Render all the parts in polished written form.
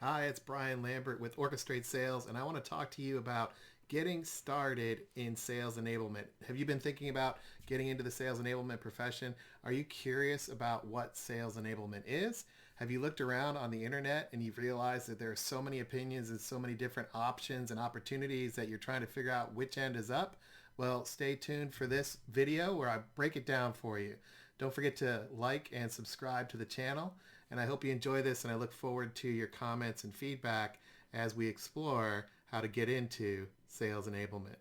Hi, it's Brian Lambert with Orchestrate Sales, and I want to talk to you about getting started in sales enablement. Have you been thinking about getting into the sales enablement profession? Are you curious about what sales enablement is? Have you looked around on the internet and you've realized that there are so many opinions and so many different options and opportunities that you're trying to figure out which end is up? Well, stay tuned for this video where I break it down for you. Don't forget to like and subscribe to the channel. And I hope you enjoy this, and I look forward to your comments and feedback as we explore how to get into sales enablement.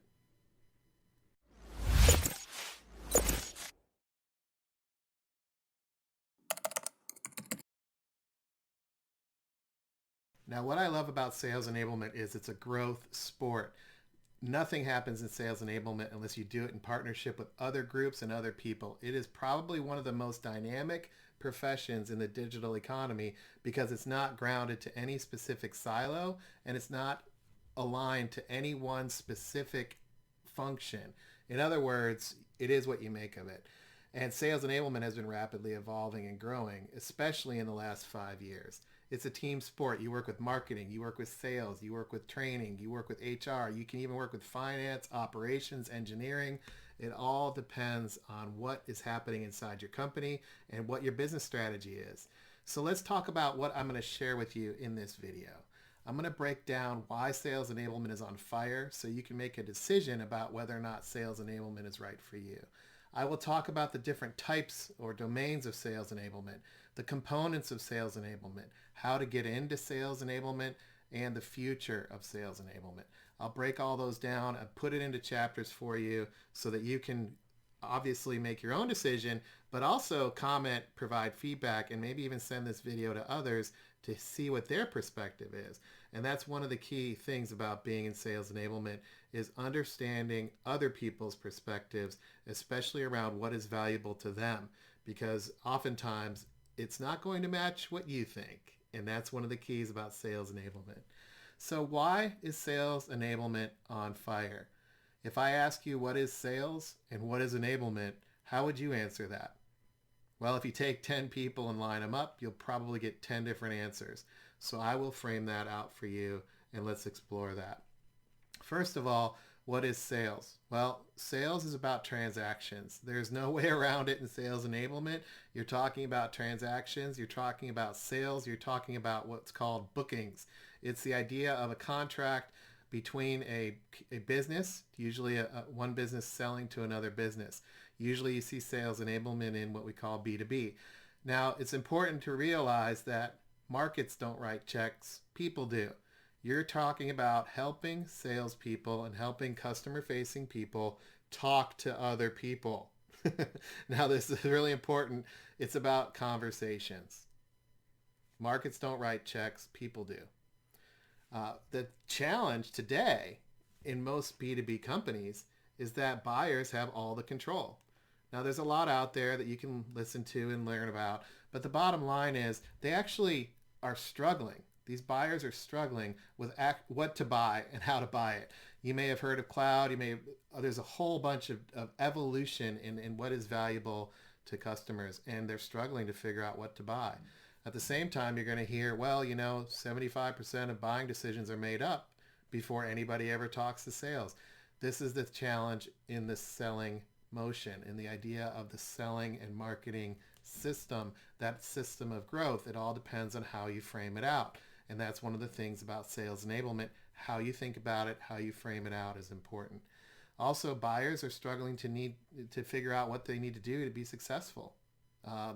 Now, what I love about sales enablement is it's a growth sport. Nothing happens in sales enablement unless you do it in partnership with other groups and other people. It is probably one of the most dynamic professions in the digital economy because it's not grounded to any specific silo and it's not aligned to any one specific function. In other words, it is what you make of it. And sales enablement has been rapidly evolving and growing, especially in the last 5 years. It's a team sport. You work with marketing, you work with sales, you work with training, you work with HR, you can even work with finance, operations, engineering. It all depends on what is happening inside your company and what your business strategy is. So let's talk about what I'm going to share with you in this video. I'm going to break down why sales enablement is on fire so you can make a decision about whether or not sales enablement is right for you. I will talk about the different types or domains of sales enablement, the components of sales enablement, how to get into sales enablement, and the future of sales enablement. I'll break all those down and put it into chapters for you so that you can obviously make your own decision, but also comment, provide feedback, and maybe even send this video to others to see what their perspective is. And that's one of the key things about being in sales enablement is understanding other people's perspectives, especially around what is valuable to them, because oftentimes it's not going to match what you think. And that's one of the keys about sales enablement. So why is sales enablement on fire? If I ask you what is sales and what is enablement, how would you answer that? Well, if you take 10 people and line them up, you'll probably get 10 different answers. So I will frame that out for you and let's explore that. First of all, what is sales? Well, sales is about transactions. There's no way around it in sales enablement. You're talking about transactions. You're talking about sales. You're talking about what's called bookings. It's the idea of a contract between a business, usually one business selling to another business. Usually you see sales enablement in what we call B2B. Now, it's important to realize that markets don't write checks, people do. You're talking about helping salespeople and helping customer-facing people talk to other people. Now, this is really important. It's about conversations. Markets don't write checks, people do. The challenge today in most B2B companies is that buyers have all the control. Now, there's a lot out there that you can listen to and learn about, but the bottom line is they actually are struggling. These buyers are struggling with what to buy and how to buy it. You may have heard of cloud. There's a whole bunch of evolution in what is valuable to customers, and they're struggling to figure out what to buy. At the same time, you're going to hear, well, 75% of buying decisions are made up before anybody ever talks to sales. This is the challenge in the selling motion, in the idea of the selling and marketing system, that system of growth. It all depends on how you frame it out. And that's one of the things about sales enablement. How you think about it, how you frame it out is important. Also, buyers are struggling to figure out what they need to do to be successful.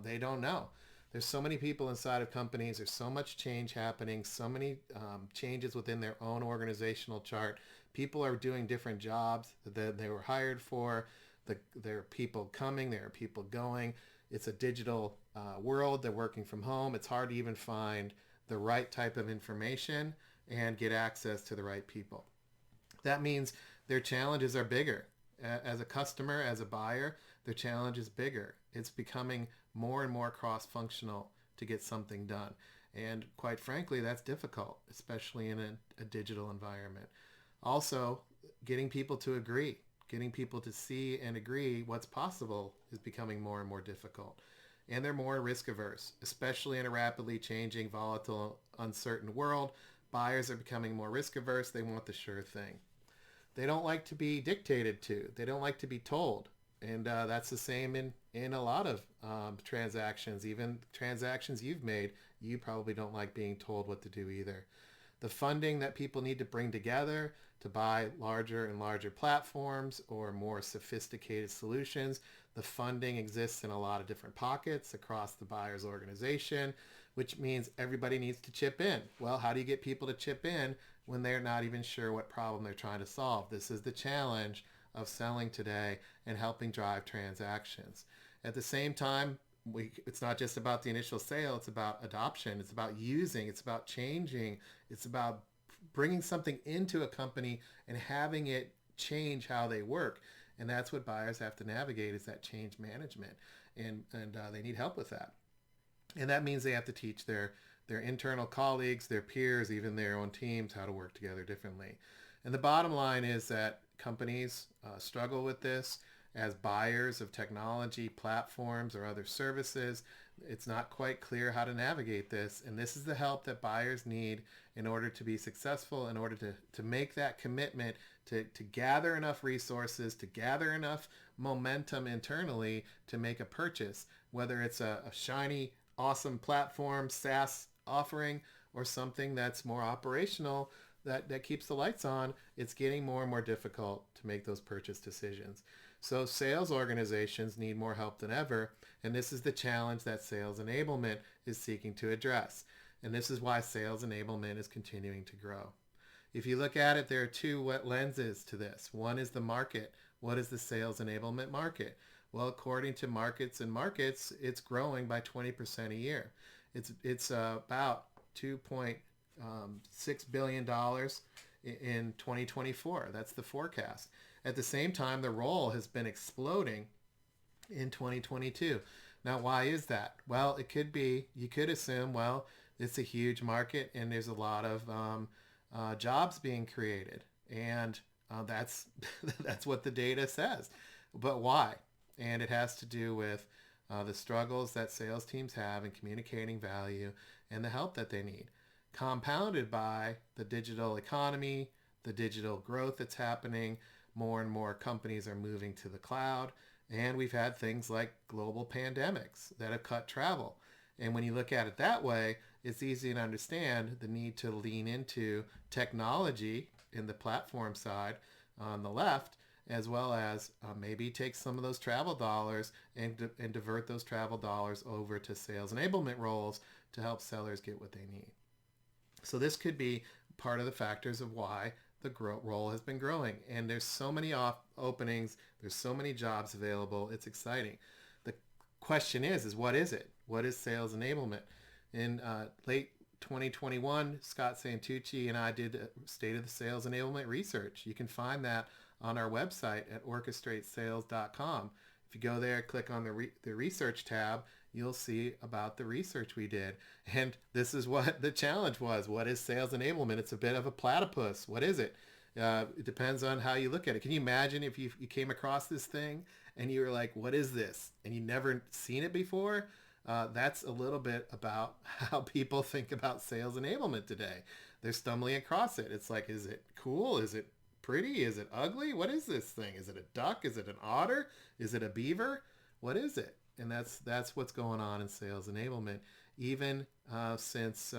They don't know. There's so many people inside of companies. There's so much change happening, so many changes within their own organizational chart. People are doing different jobs that they were hired for. There are people coming. There are people going. It's a digital world. They're working from home. It's hard to even find the right type of information and get access to the right people. That means their challenges are bigger. As a customer, as a buyer, their challenge is bigger. It's becoming more and more cross-functional to get something done. And quite frankly, that's difficult, especially in a digital environment. Also, getting people to agree, getting people to see and agree what's possible is becoming more and more difficult. and they're more risk averse, especially in a rapidly changing, volatile, uncertain world. Buyers are becoming more risk averse. They want the sure thing. They don't like to be dictated to. They don't like to be told. And that's the same in a lot of transactions, even transactions you've made. You probably don't like being told what to do either. The funding that people need to bring together to buy larger and larger platforms or more sophisticated solutions, the funding exists in a lot of different pockets across the buyer's organization, which means everybody needs to chip in. Well, how do you get people to chip in when they're not even sure what problem they're trying to solve? This is the challenge of selling today and helping drive transactions. At the same time, it's not just about the initial sale, it's about adoption, it's about using, it's about changing, it's about bringing something into a company and having it change how they work. And that's what buyers have to navigate, is that change management. And they need help with that. And that means they have to teach their internal colleagues, their peers, even their own teams how to work together differently. And the bottom line is that companies struggle with this as buyers of technology, platforms, or other services. It's not quite clear how to navigate this. And this is the help that buyers need in order to be successful, in order to make that commitment to gather enough resources, to gather enough momentum internally to make a purchase, whether it's a shiny, awesome platform, SaaS offering, or something that's more operational, that keeps the lights on. It's getting more and more difficult to make those purchase decisions. So sales organizations need more help than ever, and this is the challenge that sales enablement is seeking to address. And this is why sales enablement is continuing to grow. If you look at it, there are two lenses to this. One is the market. What is the sales enablement market? Well, according to markets, it's growing by 20% a year. It's about $2.6 billion in 2024. That's the forecast. At the same time, the role has been exploding in 2022. Now, why is that? Well, it could be, you could assume, well, it's a huge market and there's a lot of jobs being created. And that's what the data says. But why? And it has to do with the struggles that sales teams have in communicating value and the help that they need, compounded by the digital economy, the digital growth that's happening. More and more companies are moving to the cloud, and we've had things like global pandemics that have cut travel. And when you look at it that way, it's easy to understand the need to lean into technology in the platform side on the left, as well as maybe take some of those travel dollars and divert those travel dollars over to sales enablement roles to help sellers get what they need. So this could be part of the factors of why the role has been growing. And there's so many openings, there's so many jobs available, it's exciting. The question is what is it? What is sales enablement? In late 2021, Scott Santucci and I did a State of the Sales Enablement research. You can find that on our website at orchestratesales.com. If you go there, click on the research tab, you'll see about the research we did. And this is what the challenge was. What is sales enablement? It's a bit of a platypus. What is it? It depends on how you look at it. Can you imagine if you came across this thing and you were like, what is this? And you never seen it before? That's a little bit about how people think about sales enablement today. They're stumbling across it. It's like, is it cool? Is it pretty? Is it ugly? What is this thing? Is it a duck? Is it an otter? Is it a beaver? What is it? And that's what's going on in sales enablement. Even since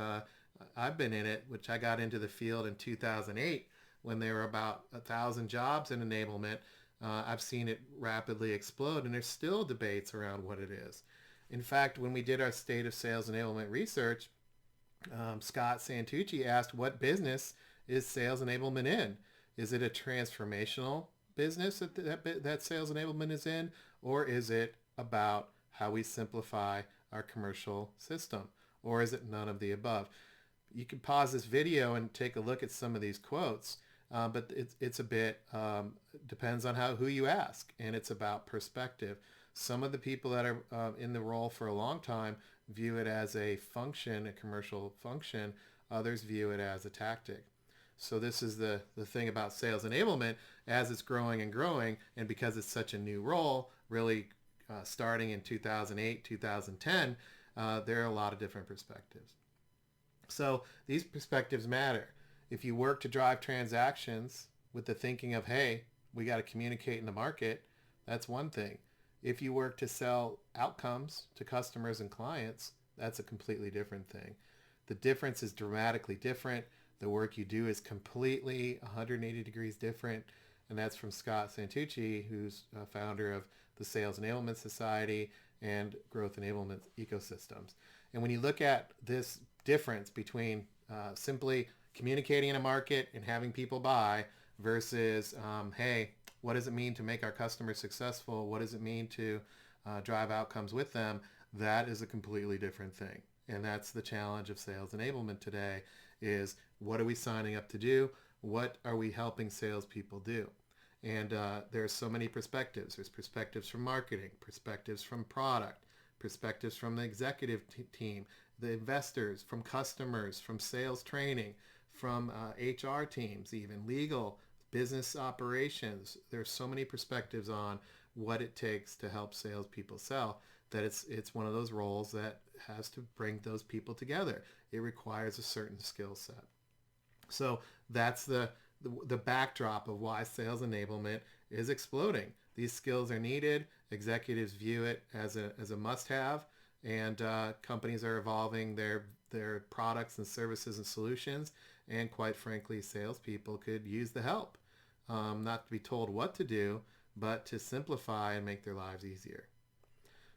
I've been in it, which I got into the field in 2008, when there were about 1,000 jobs in enablement, I've seen it rapidly explode, and there's still debates around what it is. In fact, when we did our State of Sales Enablement research, Scott Santucci asked, what business is sales enablement in? Is it a transformational business that sales enablement is in, or is it about how we simplify our commercial system, or is it none of the above? You can pause this video and take a look at some of these quotes, but it's a bit depends on who you ask, and it's about perspective. Some of the people that are in the role for a long time view it as a function, a commercial function. Others view it as a tactic. So this is the thing about sales enablement. As it's growing and growing, and because it's such a new role, really starting in 2008, 2010, there are a lot of different perspectives. So these perspectives matter. If you work to drive transactions with the thinking of, hey, we got to communicate in the market, that's one thing. If you work to sell outcomes to customers and clients, that's a completely different thing. The difference is dramatically different. The work you do is completely 180 degrees different. And that's from Scott Santucci, who's founder of the Sales Enablement Society and Growth Enablement Ecosystems. And when you look at this difference between simply communicating in a market and having people buy versus, hey, what does it mean to make our customers successful? What does it mean to drive outcomes with them? That is a completely different thing. And that's the challenge of sales enablement today is what are we signing up to do? What are we helping salespeople do? And there's so many perspectives. There's perspectives from marketing, perspectives from product, perspectives from the executive team, the investors, from customers, from sales training, from HR teams, even legal, business operations. There's so many perspectives on what it takes to help salespeople sell that it's one of those roles that has to bring those people together. It requires a certain skill set. So that's the backdrop of why sales enablement is exploding. These skills are needed. Executives view it as a must-have, and companies are evolving their products and services and solutions. And quite frankly, salespeople could use the help, not to be told what to do, but to simplify and make their lives easier.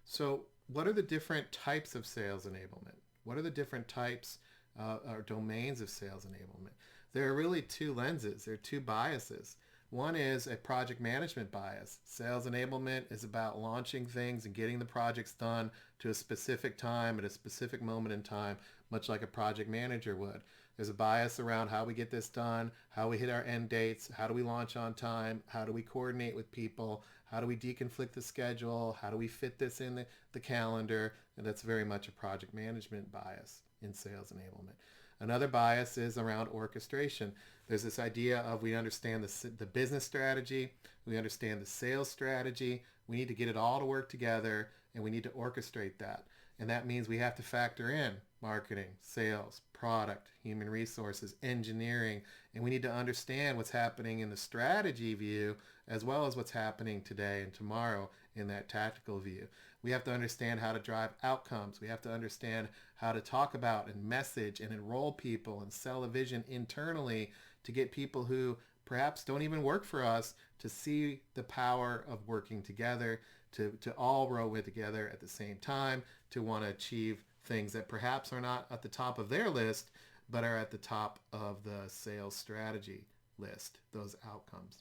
So what are the different types of sales enablement? What are the different types or domains of sales enablement? There are really two lenses. There are two biases. One is a project management bias. Sales enablement is about launching things and getting the projects done to a specific time at a specific moment in time, much like a project manager would. There's a bias around how we get this done, how we hit our end dates, how do we launch on time, how do we coordinate with people, how do we deconflict the schedule, how do we fit this in the calendar, and that's very much a project management bias in sales enablement. Another bias is around orchestration. There's this idea of we understand the business strategy, we understand the sales strategy, we need to get it all to work together, and we need to orchestrate that. And that means we have to factor in marketing, sales, product, human resources, engineering, and we need to understand what's happening in the strategy view as well as what's happening today and tomorrow in that tactical view. We have to understand how to drive outcomes. We have to understand how to talk about and message and enroll people and sell a vision internally to get people who perhaps don't even work for us to see the power of working together, to all row with together at the same time, to want to achieve things that perhaps are not at the top of their list, but are at the top of the sales strategy list, those outcomes.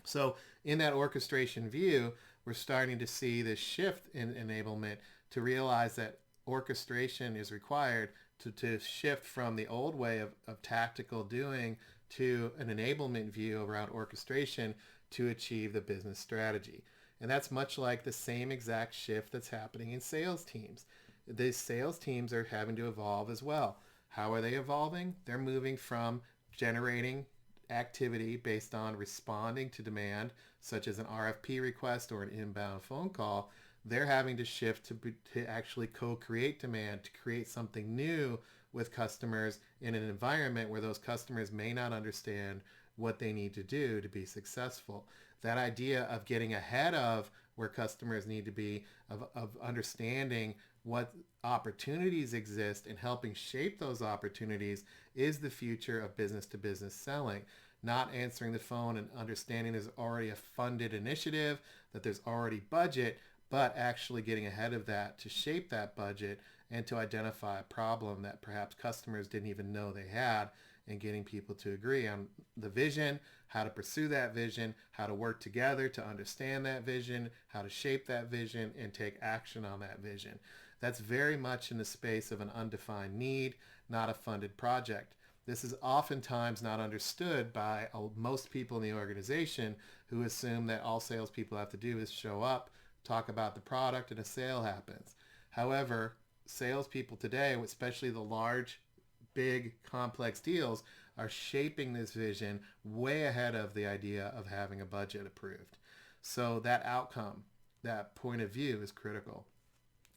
So in that orchestration view, we're starting to see this shift in enablement to realize that orchestration is required to shift from the old way of tactical doing to an enablement view around orchestration to achieve the business strategy. And that's much like the same exact shift that's happening in sales teams. The sales teams are having to evolve as well. How are they evolving? They're moving from generating activity based on responding to demand, such as an RFP request or an inbound phone call. They're having to shift to actually co-create demand, to create something new with customers in an environment where those customers may not understand what they need to do to be successful. That idea of getting ahead of where customers need to be, of understanding what opportunities exist and helping shape those opportunities is the future of business-to-business selling. Not answering the phone and understanding there's already a funded initiative, that there's already budget, but actually getting ahead of that to shape that budget and to identify a problem that perhaps customers didn't even know they had, and getting people to agree on the vision, how to pursue that vision, how to work together to understand that vision, how to shape that vision, and take action on that vision. That's very much in the space of an undefined need, not a funded project. This is oftentimes not understood by most people in the organization, who assume that all salespeople have to do is show up, talk about the product, and a sale happens. However, salespeople today, especially the large, big, complex deals, are shaping this vision way ahead of the idea of having a budget approved. So that outcome, that point of view is critical.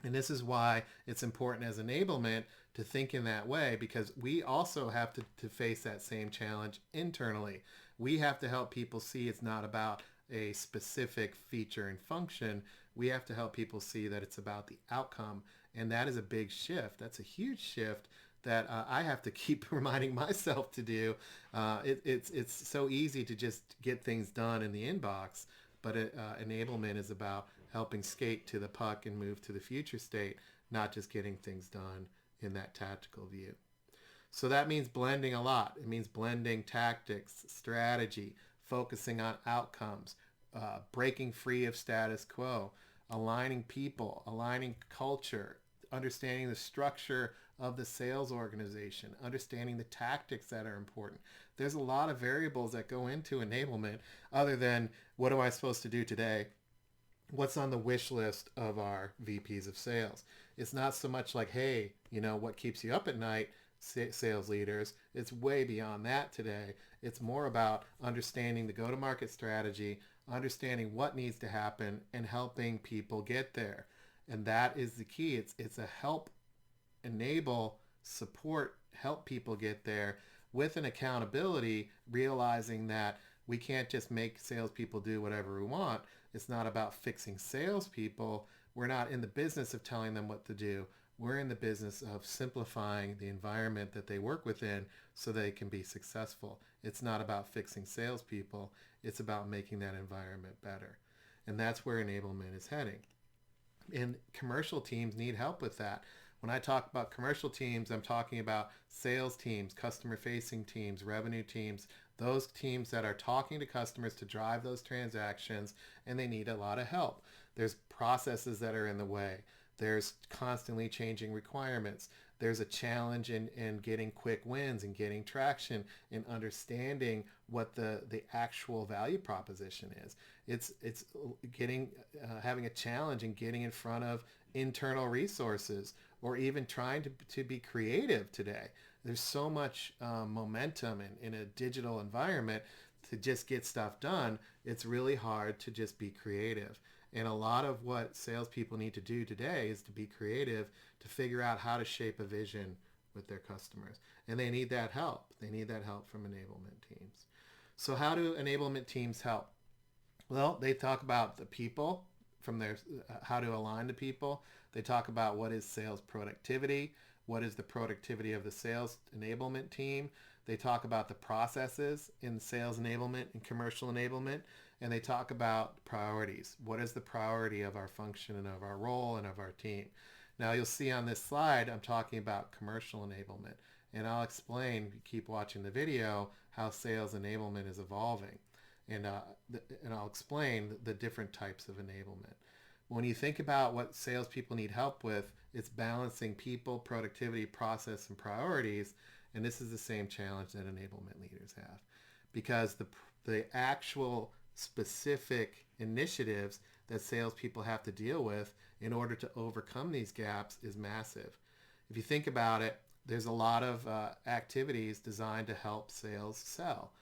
And this is why it's important as enablement to think in that way, because we also have to face that same challenge internally. We have to help people see it's not about a specific feature and function. We have to help people see that it's about the outcome. And that is a big shift. That's a huge shift that I have to keep reminding myself to do. It's so easy to just get things done in the inbox, but enablement is about helping skate to the puck and move to the future state, not just getting things done in that tactical view. So that means blending a lot. It means blending tactics, strategy, focusing on outcomes, breaking free of status quo, aligning people, aligning culture, understanding the structure of the sales organization, understanding the tactics that are important. There's a lot of variables that go into enablement other than what am I supposed to do today? What's on the wish list of our VPs of sales? It's not so much like, hey, what keeps you up at night, sales leaders. It's way beyond that today. It's more about understanding the go-to-market strategy, understanding what needs to happen, and helping people get there. And that is the key. It's a help, enable, support, help people get there with an accountability, realizing that we can't just make salespeople do whatever we want. It's not about fixing salespeople. We're not in the business of telling them what to do. We're in the business of simplifying the environment that they work within so they can be successful. It's not about fixing salespeople. It's about making that environment better. And that's where enablement is heading. And commercial teams need help with that. When I talk about commercial teams, I'm talking about sales teams, customer-facing teams, revenue teams, those teams that are talking to customers to drive those transactions, and they need a lot of help. There's processes that are in the way. There's constantly changing requirements. There's a challenge in getting quick wins and getting traction and understanding what the actual value proposition is. It's getting having a challenge in getting in front of internal resources, or even trying to be creative today. There's so much momentum in a digital environment to just get stuff done. It's really hard to just be creative. And a lot of what salespeople need to do today is to be creative, to figure out how to shape a vision with their customers. And they need that help. They need that help from enablement teams. So how do enablement teams help? Well, they talk about the people, from their how to align the people. They talk about what is sales productivity, what is the productivity of the sales enablement team. They talk about the processes in sales enablement and commercial enablement, and they talk about priorities. What is the priority of our function and of our role and of our team? Now you'll see on this slide, I'm talking about commercial enablement, and I'll explain, keep watching the video, how sales enablement is evolving. And I'll explain the different types of enablement. When you think about what salespeople need help with, it's balancing people, productivity, process, and priorities. And this is the same challenge that enablement leaders have, because the actual specific initiatives that salespeople have to deal with in order to overcome these gaps is massive. If you think about it, there's a lot of activities designed to help sales sell.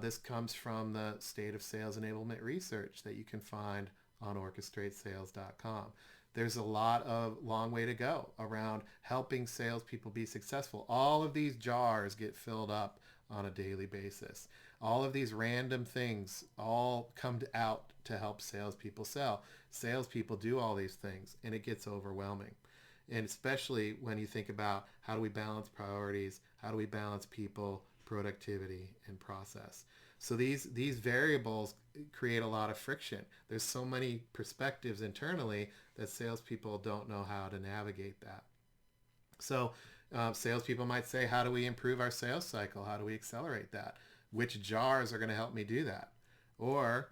This comes from the State of Sales Enablement research that you can find on orchestratesales.com. There's a lot of long way to go around helping salespeople be successful. All of these jars get filled up on a daily basis. All of these random things all come out to help salespeople sell. Salespeople do all these things, and it gets overwhelming. And especially when you think about how do we balance priorities, how do we balance people, productivity, and process. So these variables create a lot of friction. There's so many perspectives internally that salespeople don't know how to navigate that. So salespeople might say, how do we improve our sales cycle? How do we accelerate that? Which jars are going to help me do that? Or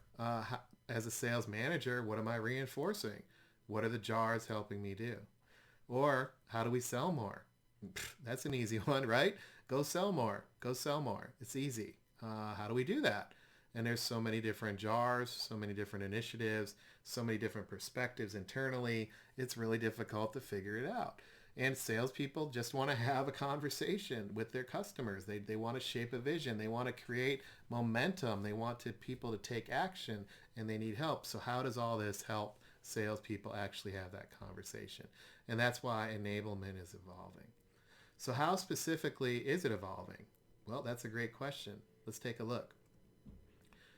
as a sales manager, what am I reinforcing? What are the jars helping me do? Or how do we sell more? That's an easy one, right? Go sell more. Go sell more. It's easy. How do we do that? And there's so many different jars, so many different initiatives, so many different perspectives internally. It's really difficult to figure it out. And salespeople just want to have a conversation with their customers. They want to shape a vision. They want to create momentum. They want people to take action, and they need help. So how does all this help salespeople actually have that conversation. And that's why enablement is evolving. So how specifically is it evolving? Well, that's a great question. Let's take a look.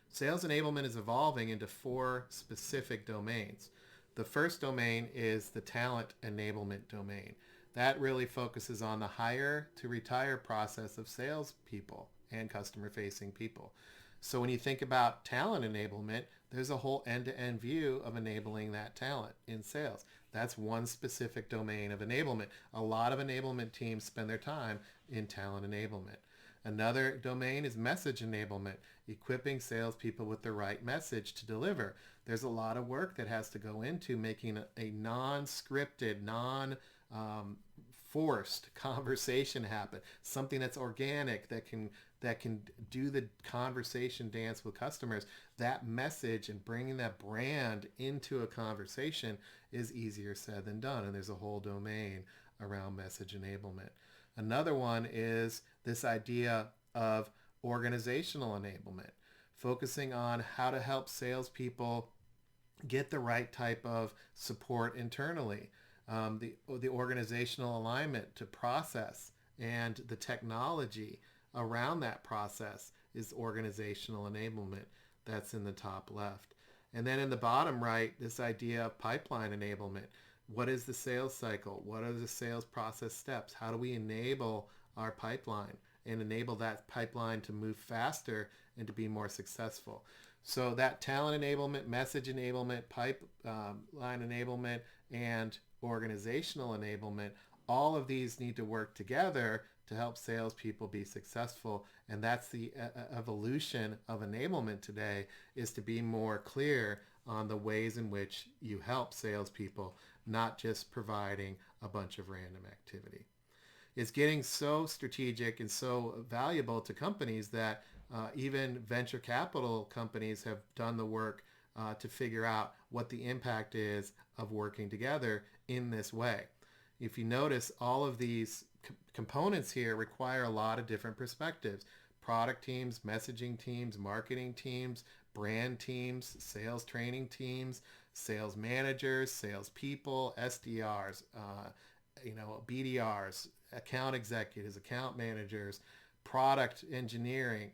Sales enablement is evolving into 4 specific domains. The first domain is the talent enablement domain. That really focuses on the hire to retire process of salespeople and customer-facing people. So when you think about talent enablement, there's a whole end-to-end view of enabling that talent in sales. That's one specific domain of enablement. A lot of enablement teams spend their time in talent enablement. Another domain is message enablement, equipping salespeople with the right message to deliver. There's a lot of work that has to go into making a non-scripted, forced conversation happen, something that's organic, that can do the conversation dance with customers. That message and bringing that brand into a conversation is easier said than done, and there's a whole domain around message enablement. Another one is this idea of organizational enablement, focusing on how to help salespeople get the right type of support internally, the organizational alignment to process, and the technology around that process is organizational enablement. That's in the top left. And then in the bottom right, this idea of pipeline enablement. What is the sales cycle? What are the sales process steps? How do we enable our pipeline and enable that pipeline to move faster and to be more successful? So that talent enablement, message enablement, pipeline enablement, and organizational enablement, all of these need to work together to help salespeople be successful. And that's the evolution of enablement today, is to be more clear on the ways in which you help salespeople, not just providing a bunch of random activity. It's getting so strategic and so valuable to companies that even venture capital companies have done the work to figure out what the impact is of working together in this way. If you notice, all of these components here require a lot of different perspectives. Product teams, messaging teams, marketing teams, brand teams, sales training teams, sales managers, sales people, SDRs, BDRs, account executives, account managers, product engineering,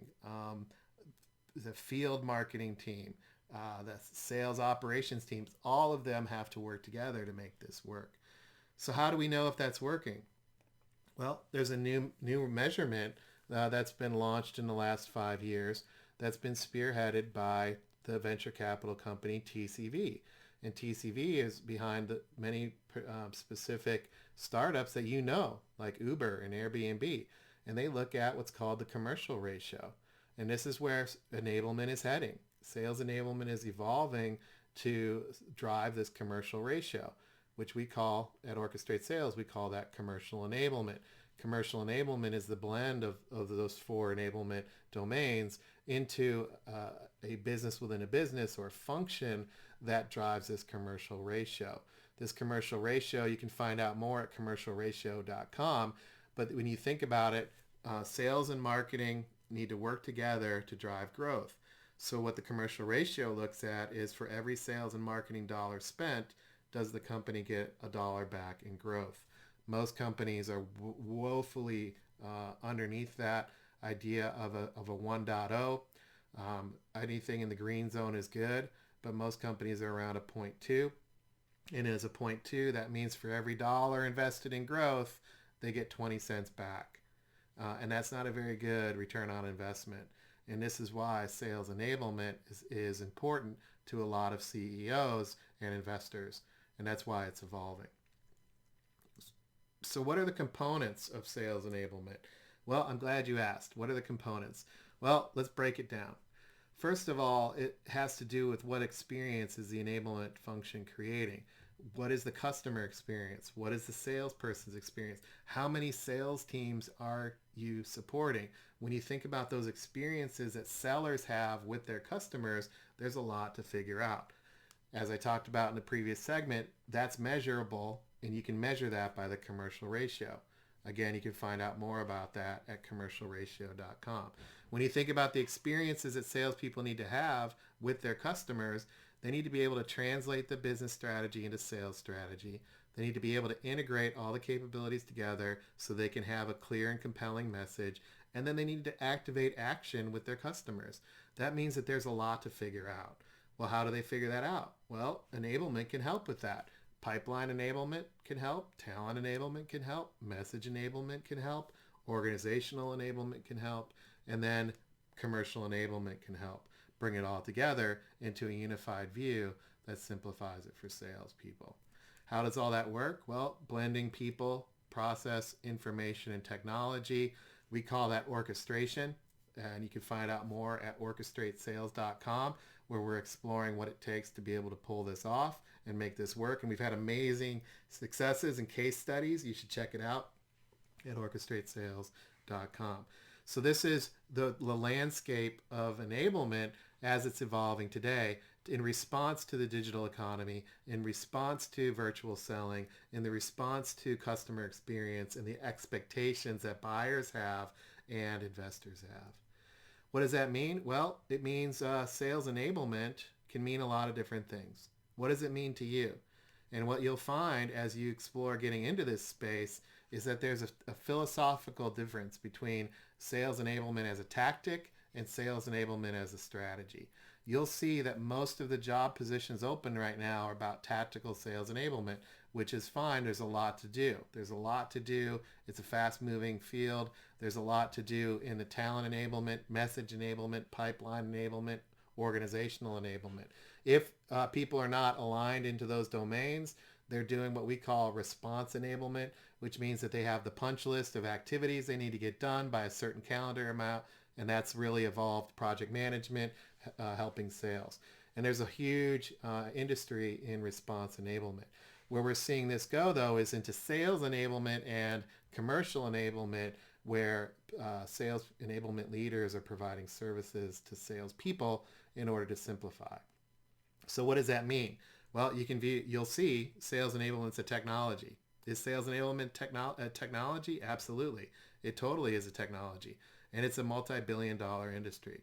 the field marketing team, the sales operations teams. All of them have to work together to make this work. So how do we know if that's working? Well, there's a new measurement that's been launched in the last 5 years that's been spearheaded by the venture capital company TCV. And TCV is behind the many specific startups that like Uber and Airbnb. And they look at what's called the commercial ratio. And this is where enablement is heading. Sales enablement is evolving to drive this commercial ratio, which we call, at Orchestrate Sales, we call that commercial enablement. Commercial enablement is the blend of those 4 enablement domains into a business within a business, or a function that drives this commercial ratio. This commercial ratio, you can find out more at commercialratio.com. But when you think about it, sales and marketing need to work together to drive growth. So what the commercial ratio looks at is, for every sales and marketing dollar spent, does the company get a dollar back in growth? Most companies are woefully underneath that idea of a 1.0. Anything in the green zone is good, but most companies are around a 0.2. And as a 0.2, that means for every dollar invested in growth, they get 20 cents back. And that's not a very good return on investment. And this is why sales enablement is important to a lot of CEOs and investors. And that's why it's evolving. So what are the components of sales enablement? Well, I'm glad you asked. What are the components? Well, let's break it down. First of all, it has to do with what experience is the enablement function creating. What is the customer experience? What is the salesperson's experience? How many sales teams are you supporting? When you think about those experiences that sellers have with their customers, there's a lot to figure out. As I talked about in the previous segment, that's measurable, and you can measure that by the commercial ratio. Again, you can find out more about that at commercialratio.com. When you think about the experiences that salespeople need to have with their customers, They need to be able to translate the business strategy into sales strategy. They need to be able to integrate all the capabilities together so they can have a clear and compelling message. And then they need to activate action with their customers. That means that there's a lot to figure out. Well, how do they figure that out? Well, enablement can help with that. Pipeline enablement can help. Talent enablement can help. Message enablement can help. Organizational enablement can help. And then commercial enablement can help. Bring it all together into a unified view that simplifies it for salespeople. How does all that work? Well, blending people, process, information, and technology. We call that orchestration. And you can find out more at orchestratesales.com, where we're exploring what it takes to be able to pull this off and make this work. And we've had amazing successes and case studies. You should check it out at orchestratesales.com. So this is the landscape of enablement as it's evolving today in response to the digital economy, in response to virtual selling, in the response to customer experience and the expectations that buyers have and investors have. What does that mean? Well, it means sales enablement can mean a lot of different things. What does it mean to you? And what you'll find as you explore getting into this space is that there's a philosophical difference between sales enablement as a tactic and sales enablement as a strategy. You'll see that most of the job positions open right now are about tactical sales enablement, which is fine. There's a lot to do. There's a lot to do. It's a fast-moving field. There's a lot to do in the talent enablement, message enablement, pipeline enablement, organizational enablement. If people are not aligned into those domains, they're doing what we call response enablement, which means that they have the punch list of activities they need to get done by a certain calendar amount, and that's really evolved project management, helping sales. And there's a huge industry in response enablement. Where we're seeing this go, though, is into sales enablement and commercial enablement, where sales enablement leaders are providing services to salespeople in order to simplify. So what does that mean? Well, you'll see sales enablement's a technology. Is sales enablement a technology? Absolutely. It totally is a technology. And it's a multi-billion-dollar industry.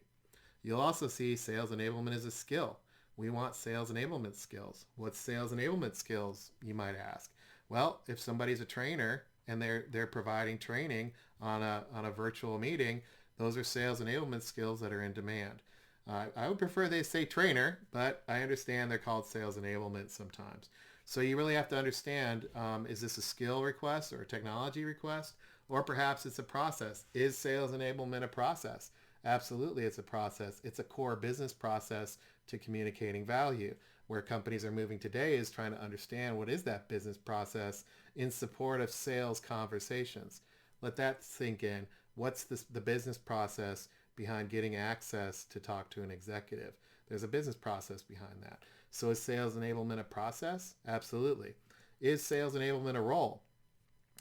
You'll also see sales enablement as a skill. We want sales enablement skills. What's sales enablement skills, you might ask? Well, if somebody's a trainer and they're providing training on a virtual meeting, those are sales enablement skills that are in demand. I would prefer they say trainer, but I understand they're called sales enablement sometimes. So you really have to understand, is this a skill request or a technology request? Or perhaps it's a process. Is sales enablement a process? Absolutely, it's a process. It's a core business process to communicating value. Where companies are moving today is trying to understand what is that business process in support of sales conversations. Let that sink in. What's the business process behind getting access to talk to an executive? There's a business process behind that. So is sales enablement a process? Absolutely. Is sales enablement a role?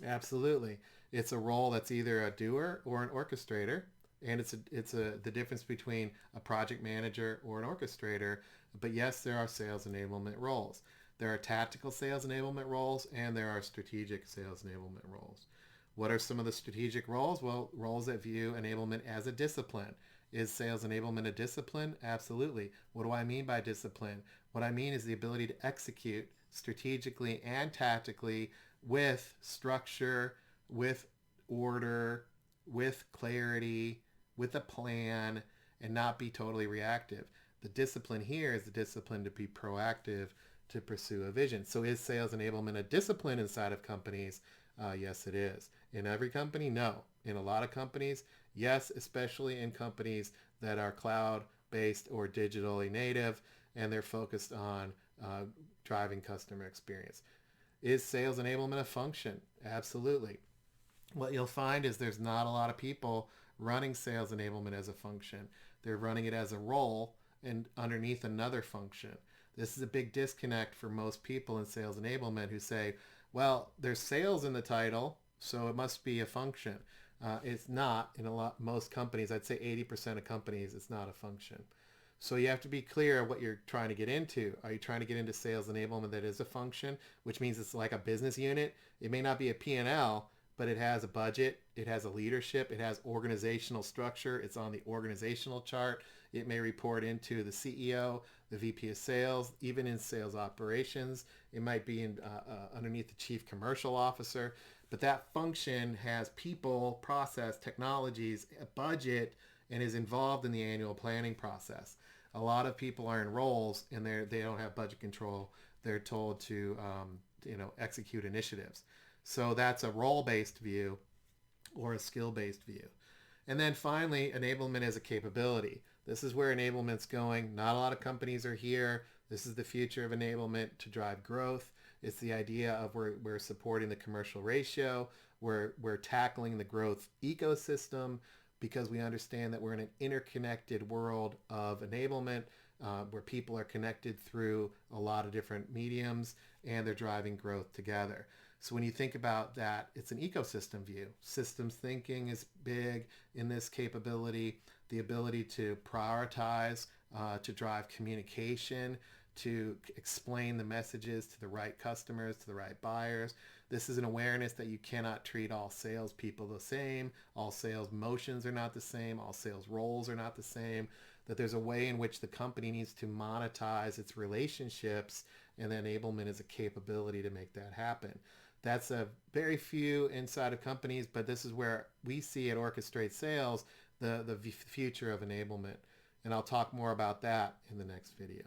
Absolutely. It's a role that's either a doer or an orchestrator. And it's the difference between a project manager or an orchestrator. But yes, there are sales enablement roles. There are tactical sales enablement roles, and there are strategic sales enablement roles. What are some of the strategic roles? Well, roles that view enablement as a discipline. Is sales enablement a discipline? Absolutely. What do I mean by discipline? What I mean is the ability to execute strategically and tactically with structure, with order, with clarity, with a plan, and not be totally reactive. The discipline here is the discipline to be proactive, to pursue a vision. So is sales enablement a discipline inside of companies? Yes, it is. In every company? No. In a lot of companies? Yes, especially in companies that are cloud-based or digitally native, and they're focused on driving customer experience. Is sales enablement a function? Absolutely. What you'll find is there's not a lot of people running sales enablement as a function. They're running it as a role and underneath another function. This is a big disconnect for most people in sales enablement who say, well, there's sales in the title, so it must be a function. It's not. In most companies, I'd say 80% of companies, it's not a function. So you have to be clear what you're trying to get into. Are you trying to get into sales enablement that is a function, which means it's like a business unit? It may not be a P&L, but it has a budget, it has a leadership, it has organizational structure, it's on the organizational chart. It may report into the CEO, the VP of sales, even in sales operations. It might be underneath the chief commercial officer, but that function has people, process, technologies, a budget, and is involved in the annual planning process. A lot of people are in roles and they don't have budget control. They're told to execute initiatives. So that's a role-based view or a skill-based view. And then finally, enablement as a capability. This is where enablement's going. Not a lot of companies are here. This is the future of enablement to drive growth. It's the idea of we're supporting the commercial ratio. We're tackling the growth ecosystem because we understand that we're in an interconnected world of enablement where people are connected through a lot of different mediums and they're driving growth together. So when you think about that, it's an ecosystem view. Systems thinking is big in this capability, the ability to prioritize, to drive communication, to explain the messages to the right customers, to the right buyers. This is an awareness that you cannot treat all salespeople the same. All sales motions are not the same. All sales roles are not the same. That there's a way in which the company needs to monetize its relationships, and enablement is a capability to make that happen. That's a very few inside of companies, but this is where we see at Orchestrate Sales the future of enablement. And I'll talk more about that in the next video.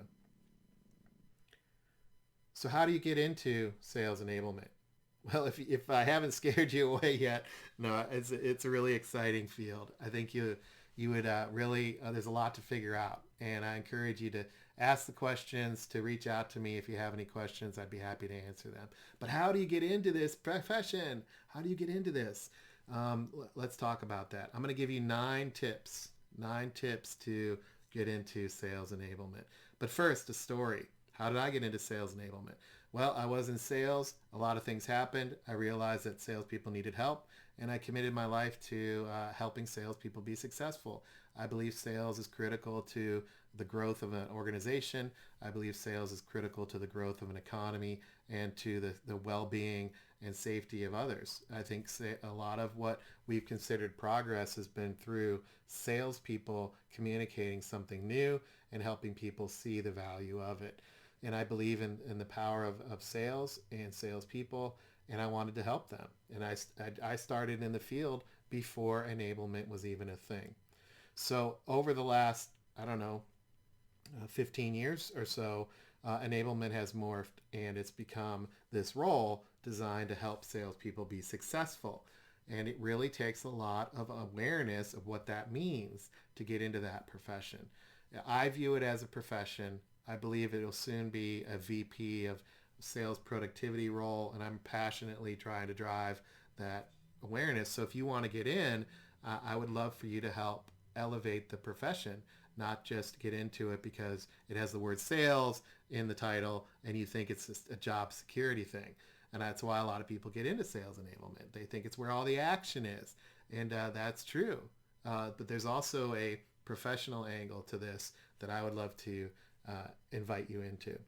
So how do you get into sales enablement? Well, if I haven't scared you away yet, no, it's a really exciting field. I think you would really, there's a lot to figure out. And I encourage you to ask the questions, to reach out to me if you have any questions. I'd be happy to answer them. But how do you get into this profession? How do you get into this? Let's talk about that. I'm going to give you 9 tips to get into sales enablement. But first, a story. How did I get into sales enablement? Well, I was in sales. A lot of things happened. I realized that salespeople needed help, and I committed my life to helping salespeople be successful. I believe sales is critical to the growth of an organization. I believe sales is critical to the growth of an economy and to the well-being and safety of others. I think a lot of what we've considered progress has been through salespeople communicating something new and helping people see the value of it. And I believe in the power of sales and salespeople, and I wanted to help them. And I started in the field before enablement was even a thing. So over the last, 15 years or so, enablement has morphed, and it's become this role designed to help salespeople be successful. And it really takes a lot of awareness of what that means to get into that profession. I view it as a profession. I believe it'll soon be a VP of sales productivity role, and I'm passionately trying to drive that awareness. So if you want to get in, I would love for you to help elevate the profession, not just get into it because it has the word sales in the title and you think it's just a job security thing. And that's why a lot of people get into sales enablement. They think it's where all the action is. And that's true. But there's also a professional angle to this that I would love to invite you into.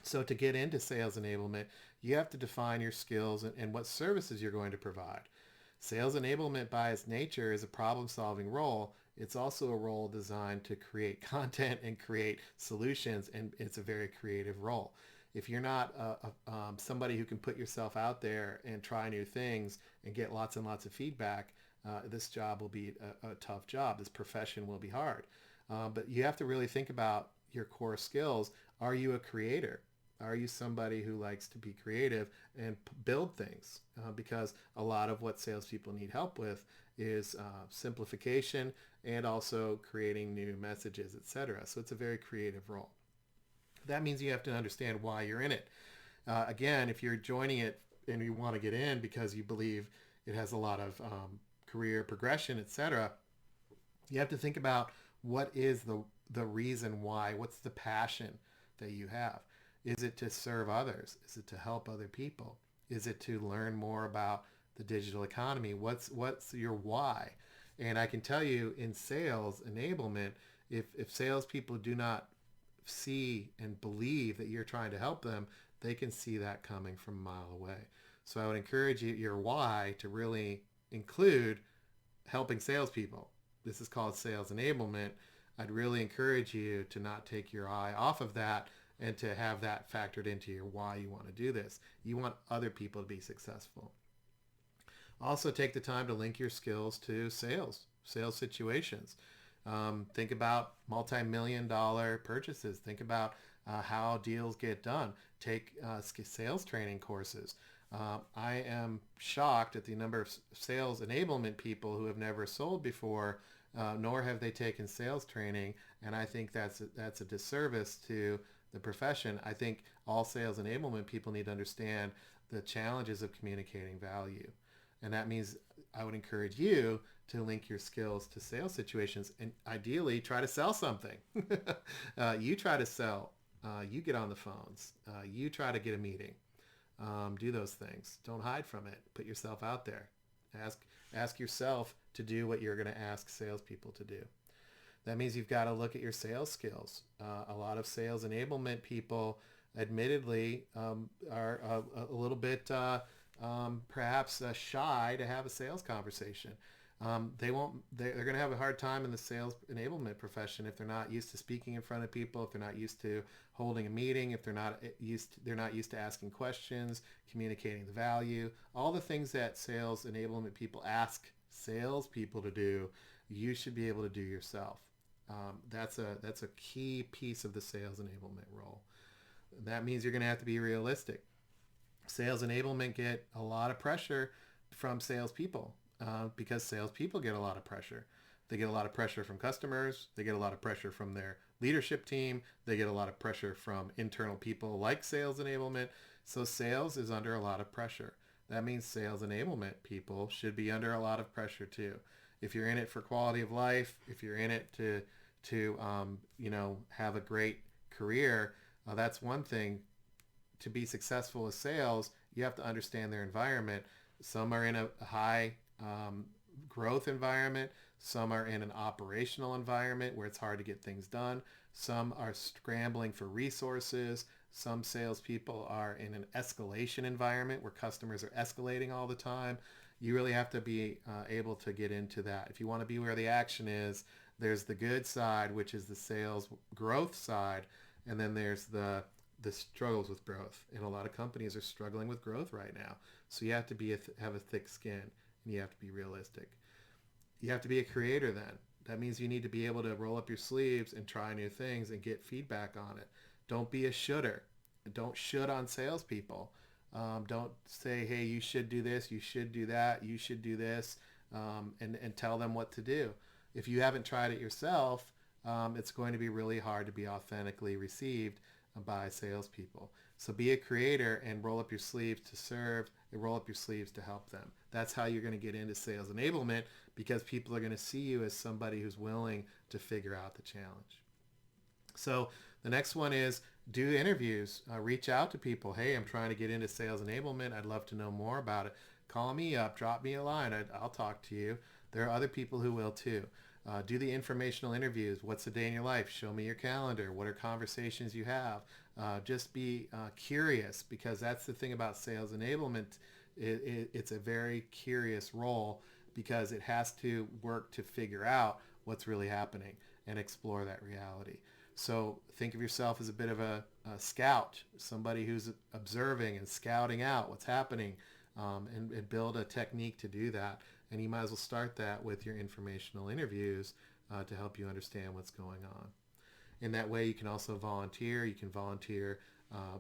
So to get into sales enablement, you have to define your skills and what services you're going to provide. Sales enablement by its nature is a problem-solving role. It's also a role designed to create content and create solutions, and it's a very creative role. If you're not somebody who can put yourself out there and try new things and get lots and lots of feedback, this job will be a tough job. This profession will be hard. But you have to really think about your core skills. Are you a creator? Are you somebody who likes to be creative and build things? Because a lot of what salespeople need help with is simplification and also creating new messages, etc. So it's a very creative role. That means you have to understand why you're in it. Again, if you're joining it and you want to get in because you believe it has a lot of career progression, etc., you have to think about what is the reason why. What's the passion that you have? Is it to serve others? Is it to help other people? Is it to learn more about the digital economy? What's your why? And I can tell you in sales enablement, if salespeople do not see and believe that you're trying to help them, they can see that coming from a mile away. So I would encourage you, your why, to really include helping salespeople. This is called sales enablement. I'd really encourage you to not take your eye off of that and to have that factored into your why you want to do this. You want other people to be successful. Also, take the time to link your skills to sales situations. Think about multi-million dollar purchases. Think about how deals get done. Take sales training courses. I am shocked at the number of sales enablement people who have never sold before, nor have they taken sales training, and I think that's a disservice to the profession. I think all sales enablement people need to understand the challenges of communicating value. And that means I would encourage you to link your skills to sales situations and ideally try to sell something. You try to sell. You get on the phones. You try to get a meeting. Do those things. Don't hide from it. Put yourself out there. Ask yourself to do what you're going to ask salespeople to do. That means you've got to look at your sales skills. A lot of sales enablement people, admittedly, are a little bit perhaps shy to have a sales conversation. They're going to have a hard time in the sales enablement profession if they're not used to speaking in front of people, if they're not used to holding a meeting, if they're not used to asking questions, communicating the value, all the things that sales enablement people ask salespeople to do, you should be able to do yourself. That's a key piece of the sales enablement role. That means you're going to have to be realistic. Sales enablement get a lot of pressure from salespeople because salespeople get a lot of pressure. They get a lot of pressure from customers. They get a lot of pressure from their leadership team. They get a lot of pressure from internal people like sales enablement. So sales is under a lot of pressure. That means sales enablement people should be under a lot of pressure too. If you're in it for quality of life, if you're in it to have a great career, that's one thing. To be successful with sales, you have to understand their environment. Some are in a high growth environment. Some are in an operational environment where it's hard to get things done. Some are scrambling for resources. Some salespeople are in an escalation environment where customers are escalating all the time. You really have to be able to get into that. If you want to be where the action is, there's the good side, which is the sales growth side, and then there's the struggles with growth. And a lot of companies are struggling with growth right now. So you have to have a thick skin, and you have to be realistic. You have to be a creator then. That means you need to be able to roll up your sleeves and try new things and get feedback on it. Don't be a shooter. Don't shoot on salespeople. Don't say, hey, you should do this, you should do that, you should do this, and tell them what to do. If you haven't tried it yourself, it's going to be really hard to be authentically received by salespeople. So be a creator and roll up your sleeves to serve and roll up your sleeves to help them. That's how you're going to get into sales enablement, because people are going to see you as somebody who's willing to figure out the challenge. So the next one is do interviews. Reach out to people. Hey, I'm trying to get into sales enablement. I'd love to know more about it. Call me up. Drop me a line. I'll talk to you. There are other people who will too. Do the informational interviews. What's a day in your life? Show me your calendar. What are conversations you have? Just be curious, because that's the thing about sales enablement. It's a very curious role, because it has to work to figure out what's really happening and explore that reality. So think of yourself as a bit of a scout, somebody who's observing and scouting out what's happening, and build a technique to do that. And you might as well start that with your informational interviews to help you understand what's going on. In that way, you can also volunteer. You can volunteer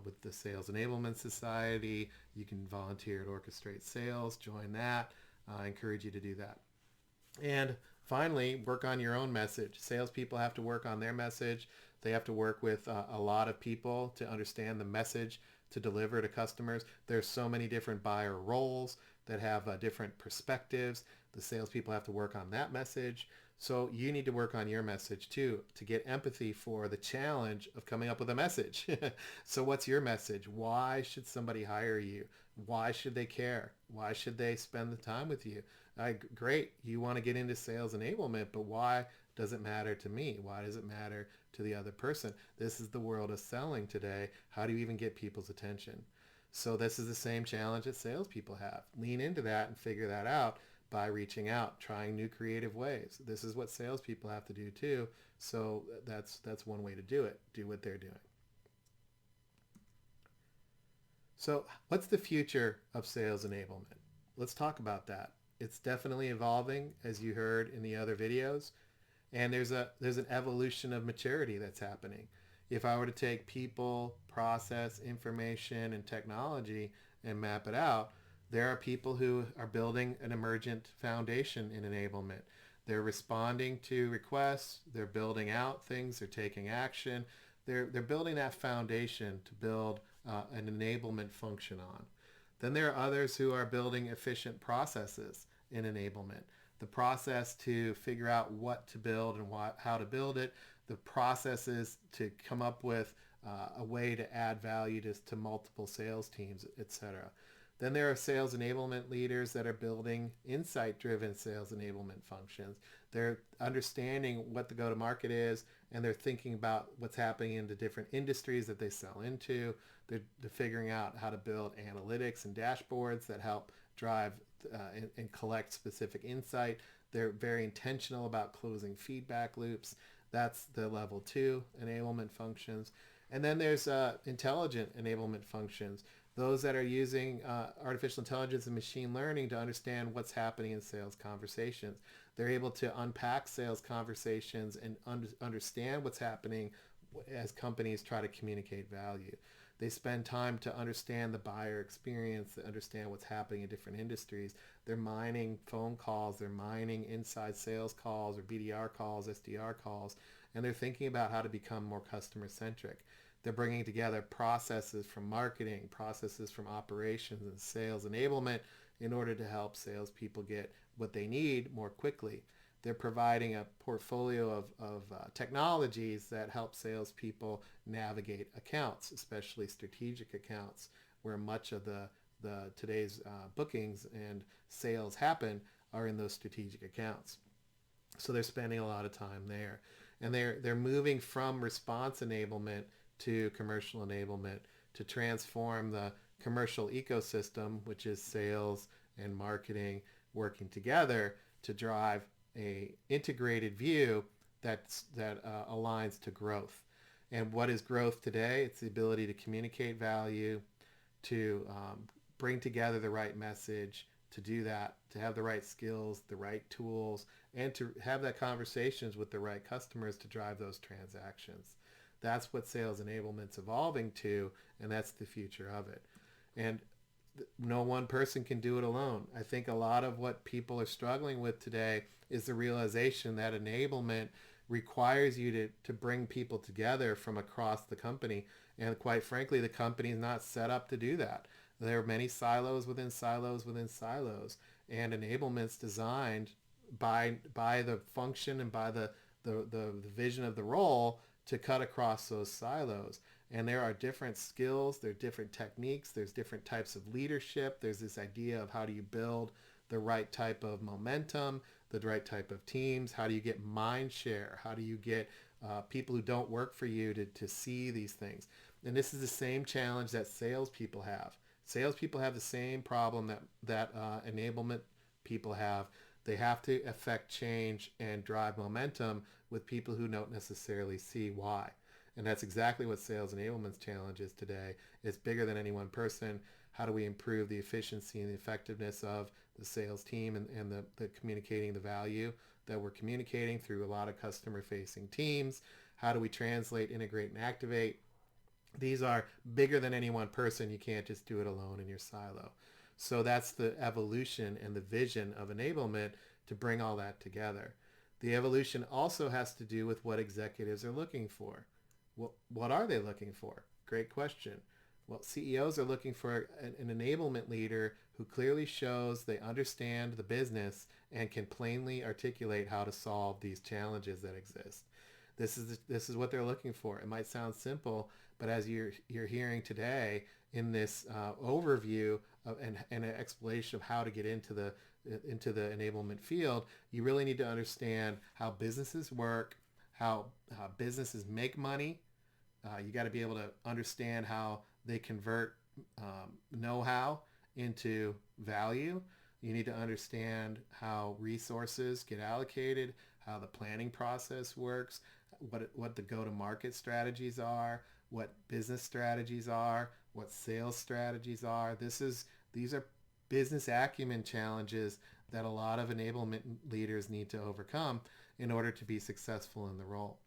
with the Sales Enablement Society. You can volunteer at Orchestrate Sales. Join that. I encourage you to do that. And finally, work on your own message. Salespeople have to work on their message. They have to work with a lot of people to understand the message to deliver to customers. There's so many different buyer roles that have different perspectives. The salespeople have to work on that message. So you need to work on your message too, to get empathy for the challenge of coming up with a message. So what's your message? Why should somebody hire you? Why should they care? Why should they spend the time with you? Great, you want to get into sales enablement, but why does it matter to me? Why does it matter to the other person? This is the world of selling today. How do you even get people's attention? So this is the same challenge that salespeople have. Lean into that and figure that out by reaching out, trying new creative ways. This is what salespeople have to do too. So that's one way to do it. Do what they're doing. So what's the future of sales enablement? Let's talk about that. It's definitely evolving, as you heard in the other videos, and there's an evolution of maturity that's happening. If I were to take people, process, information, and technology and map it out, there are people who are building an emergent foundation in enablement. They're responding to requests, they're building out things, they're taking action, they're building that foundation to build an enablement function on. Then there are others who are building efficient processes in enablement. The process to figure out what to build and how to build it, the processes to come up with a way to add value to multiple sales teams, etc. Then there are sales enablement leaders that are building insight-driven sales enablement functions. They're understanding what the go-to-market is, and they're thinking about what's happening in the different industries that they sell into. They're figuring out how to build analytics and dashboards that help drive and collect specific insight. They're very intentional about closing feedback loops. That's the level 2 enablement functions. And then there's intelligent enablement functions, those that are using artificial intelligence and machine learning to understand what's happening in sales conversations. They're able to unpack sales conversations and understand what's happening as companies try to communicate value. They spend time to understand the buyer experience, to understand what's happening in different industries. They're mining phone calls, they're mining inside sales calls or BDR calls, SDR calls, and they're thinking about how to become more customer-centric. They're bringing together processes from marketing, processes from operations and sales enablement in order to help salespeople get what they need more quickly. They're providing a portfolio of technologies that help salespeople navigate accounts, especially strategic accounts, where much of today's bookings and sales happen are in those strategic accounts. So they're spending a lot of time there. And they're moving from response enablement to commercial enablement to transform the commercial ecosystem, which is sales and marketing working together to drive a integrated view that aligns to growth. And what is growth today? It's the ability to communicate value, to bring together the right message, to do that, to have the right skills, the right tools, and to have that conversations with the right customers to drive those transactions. That's what sales enablement's evolving to, and that's the future of it. And no one person can do it alone. I think a lot of what people are struggling with today is the realization that enablement requires you to bring people together from across the company. And quite frankly, the company is not set up to do that. There are many silos within silos within silos, and enablement's designed by the function and by the vision of the role to cut across those silos. And there are different skills, there are different techniques, there's different types of leadership, there's this idea of how do you build the right type of momentum, the right type of teams, how do you get mind share, how do you get people who don't work for you to see these things. And this is the same challenge that salespeople have. Salespeople have the same problem that enablement people have. They have to affect change and drive momentum with people who don't necessarily see why. And that's exactly what sales enablement's challenge is today. It's bigger than any one person. How do we improve the efficiency and the effectiveness of the sales team and the communicating the value that we're communicating through a lot of customer-facing teams? How do we translate, integrate, and activate? These are bigger than any one person. You can't just do it alone in your silo. So that's the evolution and the vision of enablement, to bring all that together. The evolution also has to do with what executives are looking for. What are they looking for? Great question. Well, CEOs are looking for an enablement leader who clearly shows they understand the business and can plainly articulate how to solve these challenges that exist. This is what they're looking for. It might sound simple, but as you're hearing today in this overview and an explanation of how to get into the enablement field, you really need to understand how businesses work, how businesses make money. You got to be able to understand how they convert know-how into value. You need to understand how resources get allocated, how the planning process works, what the go-to-market strategies are, what business strategies are, what sales strategies are. These are business acumen challenges that a lot of enablement leaders need to overcome in order to be successful in the role.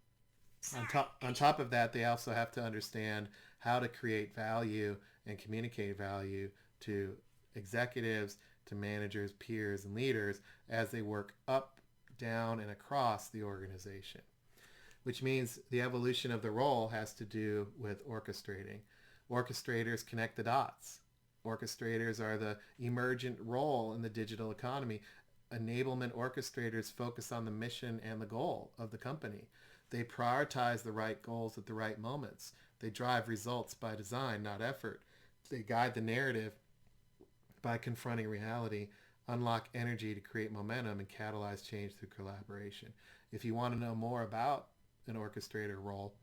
On top of that, they also have to understand how to create value and communicate value to executives, to managers, peers, and leaders as they work up, down, and across the organization, which means the evolution of the role has to do with orchestrating. Orchestrators connect the dots. Orchestrators are the emergent role in the digital economy. Enablement orchestrators focus on the mission and the goal of the company. They prioritize the right goals at the right moments. They drive results by design, not effort. They guide the narrative by confronting reality, unlock energy to create momentum, and catalyze change through collaboration. If you want to know more about an orchestrator role,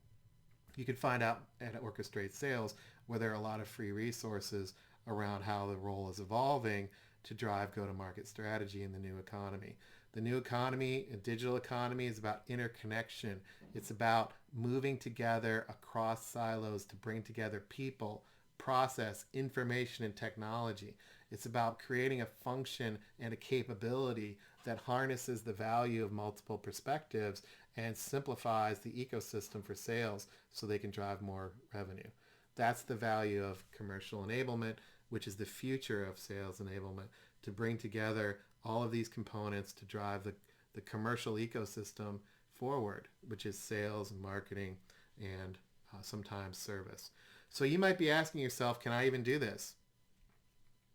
you can find out at Orchestrate Sales, where there are a lot of free resources around how the role is evolving to drive go-to-market strategy in the new economy. The new economy, a digital economy, is about interconnection. It's about moving together across silos to bring together people, process, information, and technology. It's about creating a function and a capability that harnesses the value of multiple perspectives and simplifies the ecosystem for sales so they can drive more revenue. That's the value of commercial enablement, which is the future of sales enablement, to bring together all of these components to drive the commercial ecosystem forward, which is sales and marketing and sometimes service. So you might be asking yourself, can I even do this?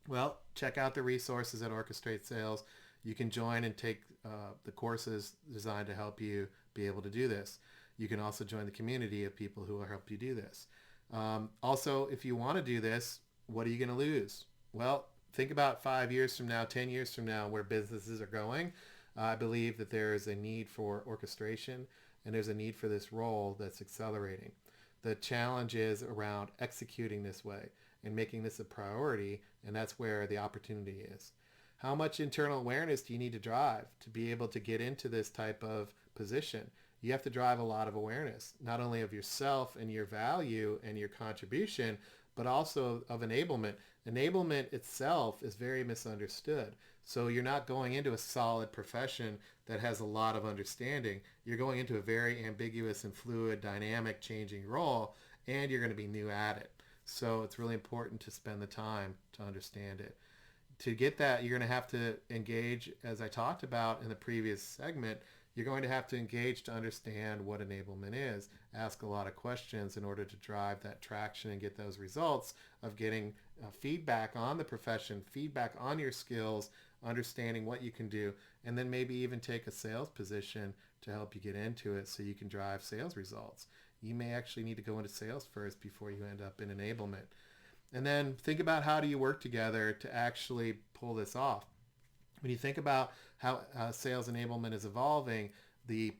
Well, check out the resources at Orchestrate Sales. You can join and take the courses designed to help you be able to do this. You can also join the community of people who will help you do this. Also, if you want to do this, what are you going to lose? Well, think about 5 years from now, 10 years from now, where businesses are going. I believe that there is a need for orchestration, and there's a need for this role that's accelerating. The challenge is around executing this way and making this a priority, and that's where the opportunity is. How much internal awareness do you need to drive to be able to get into this type of position? You have to drive a lot of awareness, not only of yourself and your value and your contribution, but also of enablement. Enablement itself is very misunderstood. So you're not going into a solid profession that has a lot of understanding. You're going into a very ambiguous and fluid, dynamic, changing role, and you're going to be new at it. So it's really important to spend the time to understand it. To get that, you're going to have to engage, as I talked about in the previous segment, you're going to have to engage to understand what enablement is, ask a lot of questions in order to drive that traction and get those results of getting feedback on the profession, feedback on your skills, understanding what you can do, and then maybe even take a sales position to help you get into it so you can drive sales results. You may actually need to go into sales first before you end up in enablement. And then think about, how do you work together to actually pull this off? When you think about how sales enablement is evolving, the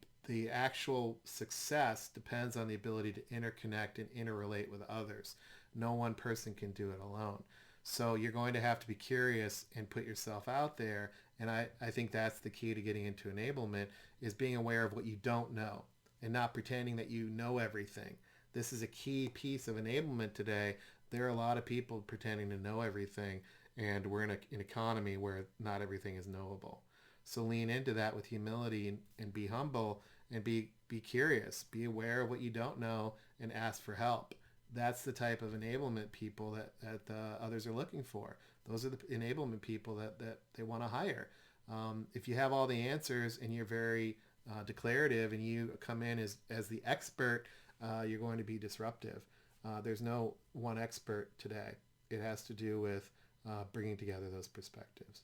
actual success depends on the ability to interconnect and interrelate with others. No one person can do it alone. So you're going to have to be curious and put yourself out there. And I think that's the key to getting into enablement, is being aware of what you don't know and not pretending that you know everything. This is a key piece of enablement today. There are a lot of people pretending to know everything, and we're in an economy where not everything is knowable. So lean into that with humility and be humble and be curious. Be aware of what you don't know and ask for help. That's the type of enablement people that others are looking for. Those are the enablement people that they want to hire. If you have all the answers and you're very declarative and you come in as the expert, you're going to be disruptive. There's no one expert today. It has to do with bringing together those perspectives.